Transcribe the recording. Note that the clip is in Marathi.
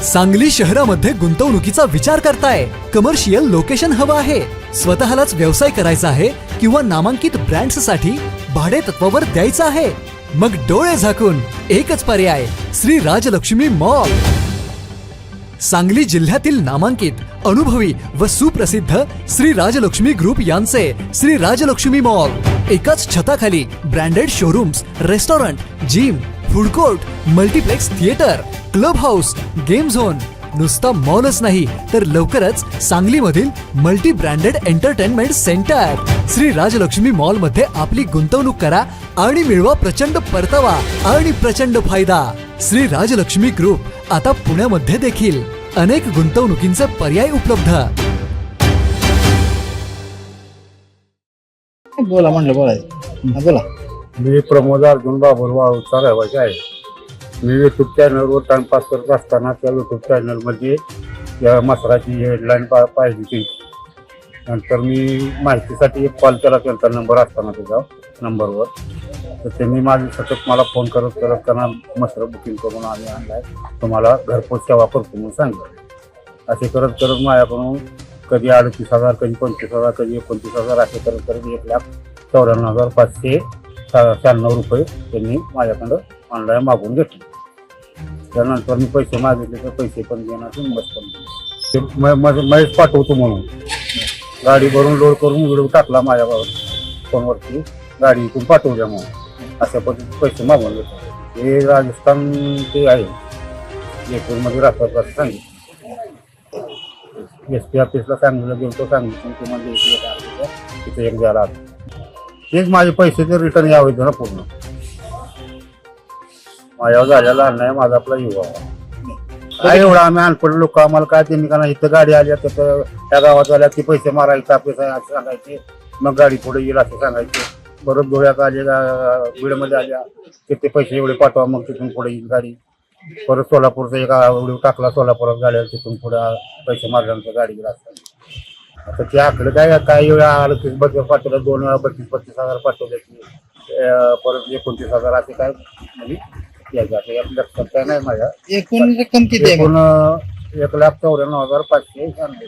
सांगली शहरामध्ये गुंतवणुकीचा विचार करताय? कमर्शियल लोकेशन हवं आहे, स्वतःलाच व्यवसाय करायचा आहे किंवा नामांकित ब्रँड्स साठी भाडे तत्वावर द्यायचं आहे? मग डोळे झाकून एकच पर्याय, श्री राजलक्ष्मी मॉल. सांगली जिल्ह्यातील नामांकित, अनुभवी व सुप्रसिद्ध श्री राजलक्ष्मी ग्रुप यांचे श्री राजलक्ष्मी मॉल. एकाच छताखाली branded showrooms, restaurant, gym, food court, multiplex theatre, club house, game zone. नुसता मॉलच नाही तर लवकरच सांगलीमधील multi branded entertainment centre. Shri Rajalakshmi mall मध्ये आपली गुंतवणूक करा आणि मिळवा प्रचंड परतावा आणि प्रचंड फायदा. श्री राजलक्ष्मी ग्रुप आता पुण्यामध्ये देखील. अनेक गुंतवणुकींचे पर्याय उपलब्ध. बोला म्हणलं बोलायचं. बोला. मी प्रमोद अर्जुन बाबूरवाळूचा रहिवासी आहे. मी यूट्यूब चॅनलवर टाइमपास करत असताना त्या यूट्यूब चॅनलमध्ये या मसराची हेडलाईन पाहिली ती. नंतर मी माहितीसाठी एक कॉल केला, त्यांचा नंबर असताना त्याच्या नंबरवर. तर त्यांनी माझी सतत मला फोन करत त्यांना मसर बुकिंग करून आम्ही आणलाय, तुम्हाला घरपोच सेवा करतो म्हणून सांगितलं. असे करत करत माझ्याकडून कधी 38,000, कधी 25,000, कधी 29,000 असे करत करत 1,94,596 रुपये त्यांनी माझ्याकडं ऑनलाईन मागून घेतले. त्यानंतर मी पैसे मागितले तर पैसे पण देणार, हिंमत पण महेश पाठवतो म्हणून गाडी भरून लोड करून व्हिडिओ टाकला माझ्या फोनवरती, गाडी इथून पाठवल्या म्हणून अशा पद्धतीने पैसे मागून घेतले. हे राजस्थान ते आहे, जयपूरमध्ये राहतात असं सांगितलं. SP ऑफिसला सांगितलं गेलो, सांगितलं की म्हणजे तिथे एक जरा तेच माझे पैसे ते रिटर्न यावे ना पूर्ण. माझ्यावर झालेला अन्याय माझा आपला युवा काय एवढा आम्ही अनपड लोक, आम्हाला काय त्यांनी का नाही, इथं गाडी आली तर त्या गावात आल्या ती पैसे मारायचे आपले असं सांगायचे, मग गाडी पुढे येईल असं सांगायचे. परत डोळ्यात आले, बीडमध्ये आल्या ते पैसे एवढे पाठवा, मग तिथून पुढे येईल गाडी. परत सोलापूरचा एक व्हिडिओ टाकला, सोलापुरात गाड्या तिथून पुढे पैसे मारल्यानंतर गाडी गेला. आता ते आकडे काय वेळा 38,000 पाठवलं, 2 वेळा 32,000 पाठवले की परत 29,000 असे काय म्हणजे लक्षात काय नाही माझ्या. एकूण रक्कम किती आहे? 1,94,596